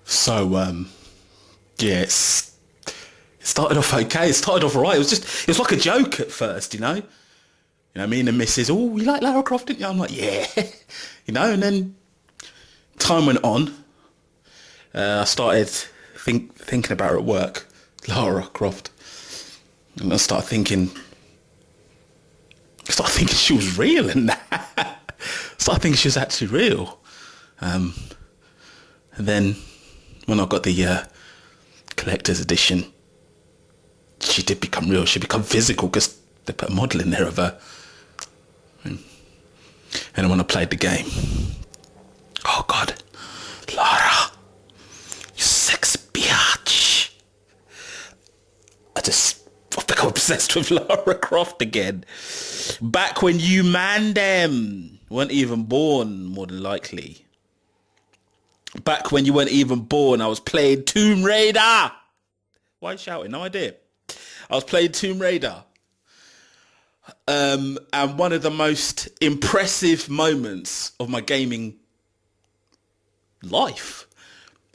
So yeah, it started off okay. It started off alright. It was like a joke at first, you know. Me and the missus, oh, you like Lara Croft, didn't you? I'm like, yeah, and then time went on. I started thinking about her at work, Lara Croft, and I started thinking she was real, and that. Started thinking she was actually real. And then when I got the collector's edition, she did become real. She become physical because they put a model in there of her. And then when I played the game, oh God, Lara, you sex bitch. I've become obsessed with Lara Croft again. Back when you man them weren't even born, more than likely. Back when you weren't even born, I was playing Tomb Raider. Why are you shouting? No idea. I was playing Tomb Raider. And one of the most impressive moments of my gaming life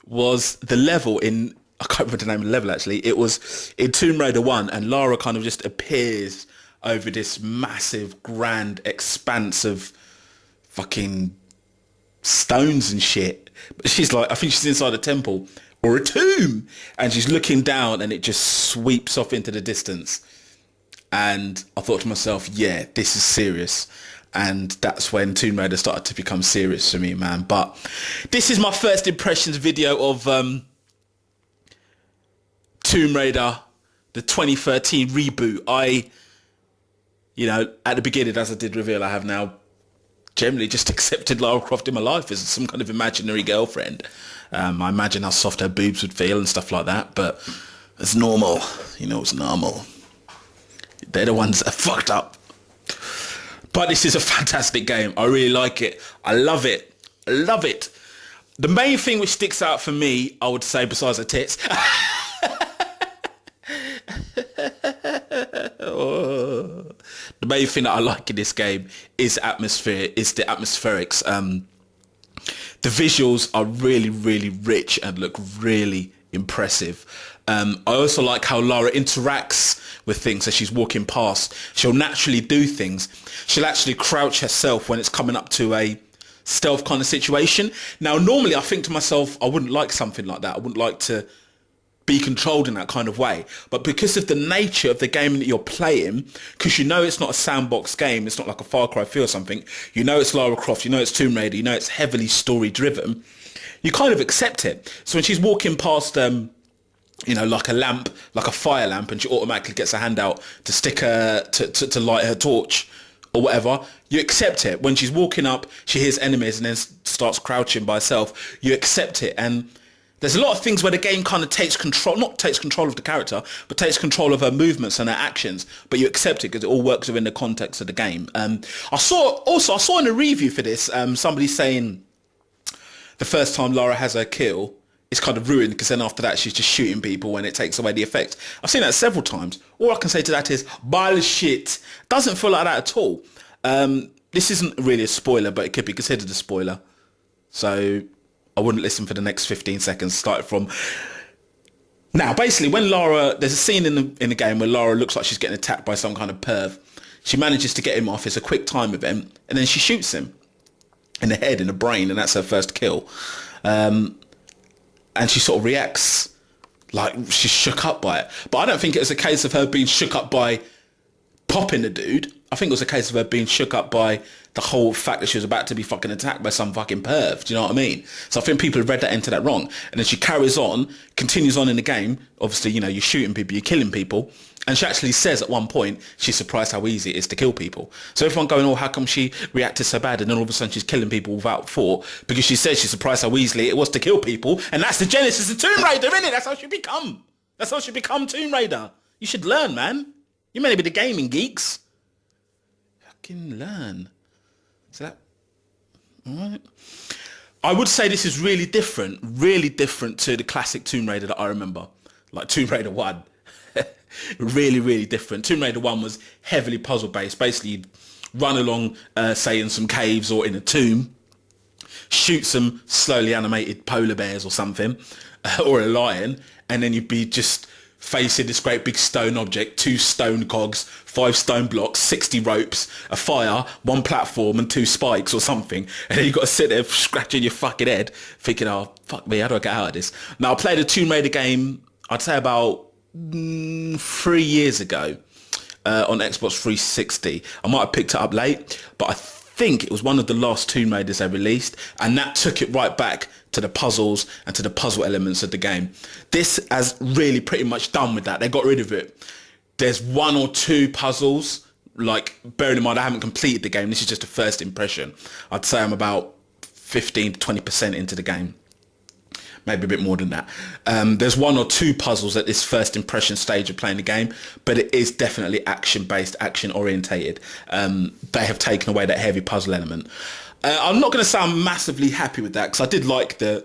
was the level in, I can't remember the name of the level actually, it was in Tomb Raider 1, and Lara kind of just appears over this massive, grand expanse of fucking stones and shit. But she's like, I think she's inside a temple or a tomb, and she's looking down and it just sweeps off into the distance. And I thought to myself, yeah, this is serious. And that's when Tomb Raider started to become serious for me, man. But this is my first impressions video of Tomb Raider, the 2013 reboot. At the beginning, as I did reveal, I have now generally just accepted Lara Croft in my life as some kind of imaginary girlfriend. I imagine how soft her boobs would feel and stuff like that, but it's normal. It's normal. They're the ones that are fucked up. But this is a fantastic game. I really like it. I love it. I love it. The main thing which sticks out for me, I would say, besides the tits, the main thing that I like in this game is the atmospherics. The visuals are really, really rich and look really impressive. I also like how Lara interacts with things as she's walking past. She'll naturally do things. She'll actually crouch herself when it's coming up to a stealth kind of situation. Now, normally I think to myself, I wouldn't like something like that. I wouldn't like to be controlled in that kind of way. But because of the nature of the game that you're playing, because it's not a sandbox game, it's not like a Far Cry 3 or something, it's Lara Croft, it's Tomb Raider, it's heavily story driven, you kind of accept it. So when she's walking past like a lamp, like a fire lamp, and she automatically gets her hand out to stick her to light her torch or whatever, you accept it. When she's walking up, she hears enemies and then starts crouching by herself, you accept it. And there's a lot of things where the game kind of not takes control of the character, but takes control of her movements and her actions, but you accept it because it all works within the context of the game. I saw in a review for this, somebody saying the first time Lara has her kill, it's kind of ruined because then after that she's just shooting people and it takes away the effect. I've seen that several times. All I can say to that is bullshit. Doesn't feel like that at all. This isn't really a spoiler, but it could be considered a spoiler. So I wouldn't listen for the next 15 seconds. Start from now. Basically, when there's a scene in the game where Lara looks like she's getting attacked by some kind of perv. She manages to get him off. It's a quick time event, and then she shoots him in the head, in the brain, and that's her first kill. And she sort of reacts like she's shook up by it. But I don't think it was a case of her being shook up by popping the dude. I think it was a case of her being shook up by the whole fact that she was about to be fucking attacked by some fucking perv. Do you know what I mean? So I think people have read that into that wrong. And then she carries on, continues on in the game. Obviously, you're shooting people, you're killing people. And she actually says at one point, she's surprised how easy it is to kill people. So everyone going, oh, how come she reacted so bad? And then all of a sudden she's killing people without thought because she says she's surprised how easily it was to kill people. And that's the genesis of Tomb Raider, isn't it? That's how she become. That's how she become Tomb Raider. You should learn, man. You're meant to be the gaming geeks. Fucking learn. So that... All right. I would say this is really different to the classic Tomb Raider that I remember. Like Tomb Raider 1. Really, really different. Tomb Raider 1 was heavily puzzle based. Basically, you'd run along, say, in some caves or in a tomb, shoot some slowly animated polar bears or something, or a lion, and then you'd be just facing this great big stone object, 2 stone cogs, 5 stone blocks, 60 ropes, a fire, 1 platform and 2 spikes or something. And then you've got to sit there scratching your fucking head thinking, oh, fuck me, how do I get out of this? Now, I played a Tomb Raider game, I'd say about 3 years ago on Xbox 360. I might have picked it up late, but I think it was one of the last Tomb Raiders they released, and that took it right back to the puzzles and to the puzzle elements of the game. This has really pretty much done with that. They got rid of it. There's 1 or 2 puzzles, like, bearing in mind I haven't completed the game, this is just a first impression. I'd say I'm about 15 to 20% into the game. Maybe a bit more than that. There's 1 or 2 puzzles at this first impression stage of playing the game, but it is definitely action-based, action-orientated. They have taken away that heavy puzzle element. I'm not going to sound massively happy with that, because I did like I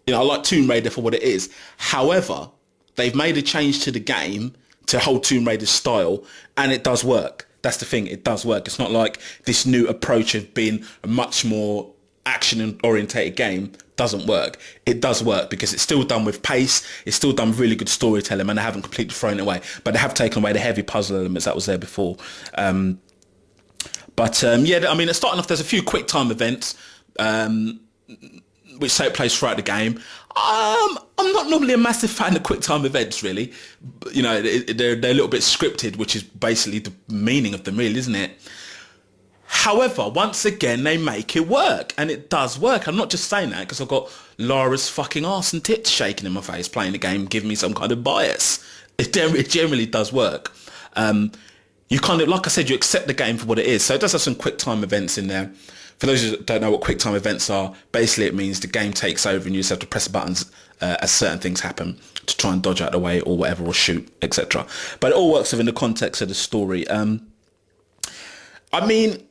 like Tomb Raider for what it is. However, they've made a change to the game to hold Tomb Raider's style, and it does work. That's the thing, it does work. It's not like this new approach of being a much more action-orientated game doesn't work. It does work because it's still done with pace, it's still done with really good storytelling, and they haven't completely thrown it away, but they have taken away the heavy puzzle elements that was there before. Yeah, I mean, starting off, there's a few quick time events which take place throughout the game. I'm not normally a massive fan of quick time events, really. You know, they're a little bit scripted, which is basically the meaning of them, really, isn't it? However, once again, they make it work, and it does work. I'm not just saying that because I've got Lara's fucking arse and tits shaking in my face playing the game, giving me some kind of bias. It generally does work. You kind of, like I said, you accept the game for what it is. So it does have some quick time events in there. For those who don't know what quick time events are, basically it means the game takes over and you just have to press buttons as certain things happen to try and dodge out of the way or whatever, or shoot, etc. But it all works within the context of the story. I mean,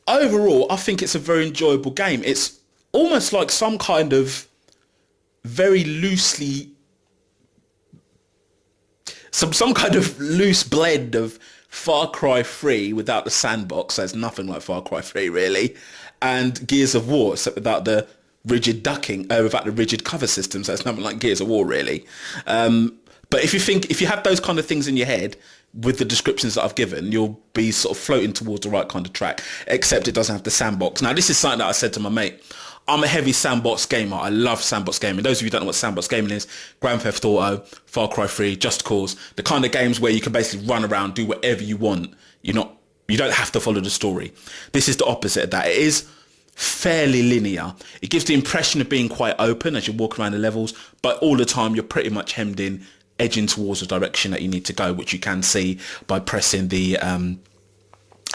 overall, I think it's a very enjoyable game. It's almost like some kind of very loosely, some kind of loose blend of Far Cry 3 without the sandbox. So it's nothing like Far Cry 3 really, and Gears of War, except without the rigid ducking, without the rigid cover system. So it's nothing like Gears of War really. But if you have those kind of things in your head with the descriptions that I've given, you'll be sort of floating towards the right kind of track, except it doesn't have the sandbox. Now, this is something that I said to my mate. I'm a heavy sandbox gamer. I love sandbox gaming. Those of you who don't know what sandbox gaming is, Grand Theft Auto, Far Cry 3, Just Cause, the kind of games where you can basically run around, do whatever you want. You don't have to follow the story. This is the opposite of that. It is fairly linear. It gives the impression of being quite open as you walk around the levels, but all the time you're pretty much hemmed in, edging towards the direction that you need to go, which you can see by pressing the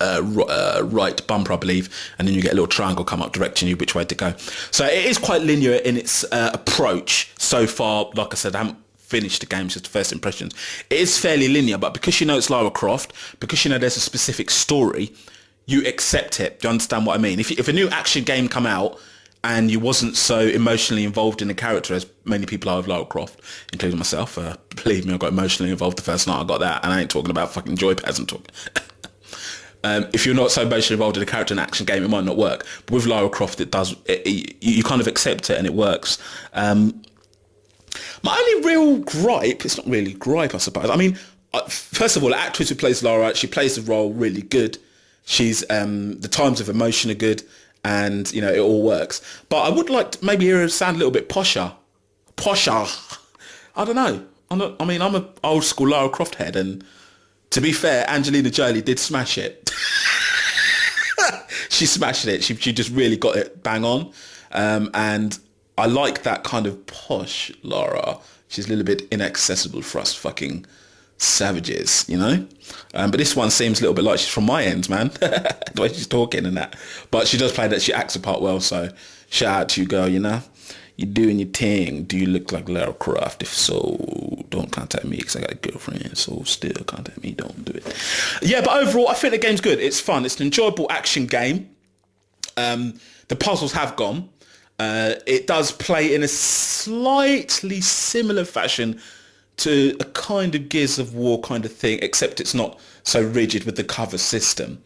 right bumper, I believe, and then you get a little triangle come up directing you which way to go. So it is quite linear in its approach so far. Like I said, I haven't finished the game, just the first impressions. It is fairly linear, but because you know it's Lara Croft, because you know there's a specific story, you accept it. Do you understand what I mean? If a new action game come out and you wasn't so emotionally involved in the character as many people are with Lara Croft, including myself, believe me, I got emotionally involved the first night I got that, and I ain't talking about fucking joypads, I'm talking. If you're not so emotionally involved in a character in an action game, it might not work. But with Lara Croft, it does. You kind of accept it and it works. My only real gripe, it's not really gripe, I suppose. I mean, first of all, the actress who plays Lara, she plays the role really good. She's the times of emotion are good, and you know it all works. But I would like to maybe hear her sound a little bit posher. I don't know. I'm an old school Lara Croft head, and to be fair, Angelina Jolie did smash it. She smashed it. She just really got it bang on. And I like that kind of posh Lara. She's a little bit inaccessible for us fucking savages, you know? But this one seems a little bit like she's from my end, man. The way she's talking and that. But she does play that. She acts the part well, so shout out to you, girl, you know? You're doing your thing. Do you look like Lara Croft? If so, don't contact me because I got a girlfriend. So still contact me. Don't do it. Yeah, but overall, I think the game's good. It's fun. It's an enjoyable action game. The puzzles have gone. It does play in a slightly similar fashion to a kind of Gears of War kind of thing, except it's not so rigid with the cover system.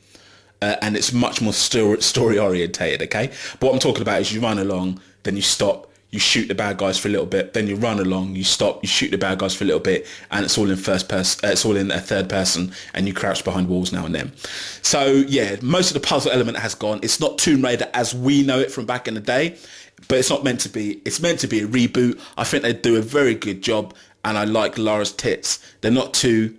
and it's much more story orientated, okay? But what I'm talking about is you run along, then you stop, you shoot the bad guys for a little bit, then you run along, you stop, you shoot the bad guys for a little bit, and it's all in first person, it's all in a third person, and you crouch behind walls now and then. So yeah, most of the puzzle element has gone. It's not Tomb Raider as we know it from back in the day, but it's not meant to be. It's meant to be a reboot. I think they do a very good job, and I like Lara's tits. They're not too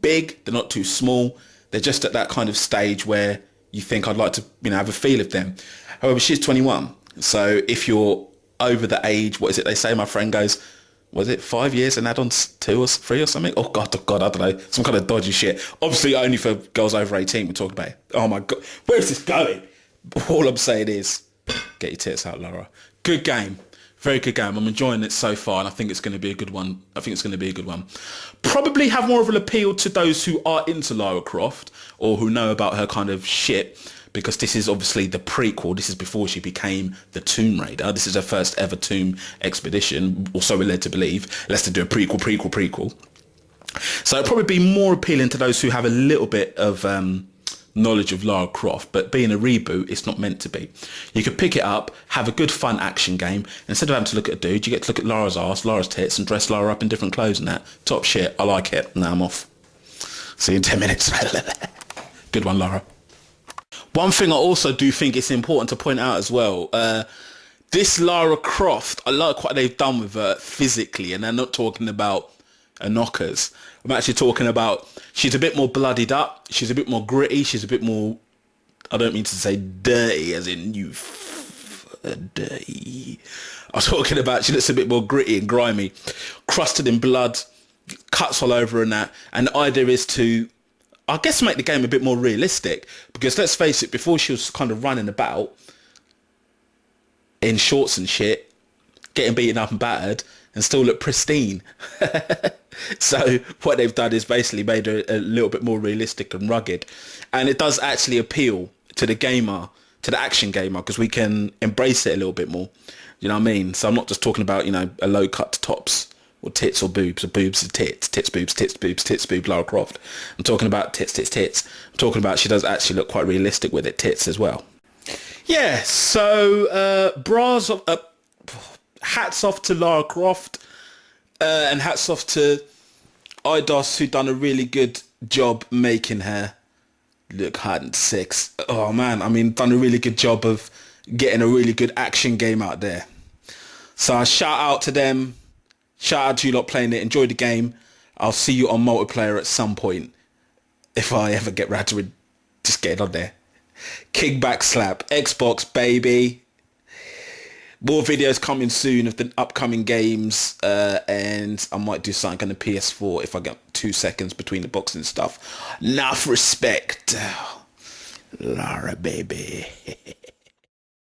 big, they're not too small. They're just at that kind of stage where you think I'd like to, have a feel of them. However, she's 21, so if you're over the age, what is it they say? My friend goes, was it 5 years and add on 2 or 3 or something? Oh God, I don't know. Some kind of dodgy shit. Obviously only for girls over 18 we're talking about it. Oh my God, where's this going? All I'm saying is, get your tits out, Lara. Good game. Very good game. I'm enjoying it so far, and I think it's going to be a good one. Probably have more of an appeal to those who are into Lara Croft or who know about her kind of shit, because this is obviously the prequel. This is before she became the Tomb Raider. This is her first ever tomb expedition, or so we're led to believe. Let's do a prequel. So it'll probably be more appealing to those who have a little bit of knowledge of Lara Croft, but being a reboot, it's not meant to be. You could pick it up, have a good fun action game. Instead of having to look at a dude, you get to look at Lara's ass, Lara's tits, and dress Lara up in different clothes and that. Top shit. I like it. Now I'm off. See you in 10 minutes. Good one, Lara. One thing I also do think it's important to point out as well, this Lara Croft, I like what they've done with her physically, and I'm not talking about her knockers. I'm actually talking about, she's a bit more bloodied up, she's a bit more gritty, she's a bit more, I don't mean to say dirty as in dirty. I'm talking about she looks a bit more gritty and grimy, crusted in blood, cuts all over and that, and the idea is to, I guess, make the game a bit more realistic, because let's face it, before she was kind of running about in shorts and shit, getting beaten up and battered, and still look pristine. So what they've done is basically made her a little bit more realistic and rugged, and it does actually appeal to the gamer, to the action gamer, because we can embrace it a little bit more. You know what I mean? So I'm not just talking about, a low cut tops or tits or boobs to tits, boobs, Lara Croft. I'm talking about tits. I'm talking about she does actually look quite realistic with it, tits as well. Yeah, so hats off to Lara Croft, and hats off to Eidos, who done a really good job making her look hot and sex. Oh man, I mean, done a really good job of getting a really good action game out there. So shout out to them. Shout out to you lot playing it. Enjoy the game. I'll see you on multiplayer at some point. If I ever get round to it, just get it on there. Kickback slap. Xbox, baby. More videos coming soon of the upcoming games. And I might do something on the PS4 if I get 2 seconds between the boxing stuff. Enough respect. Lara, baby.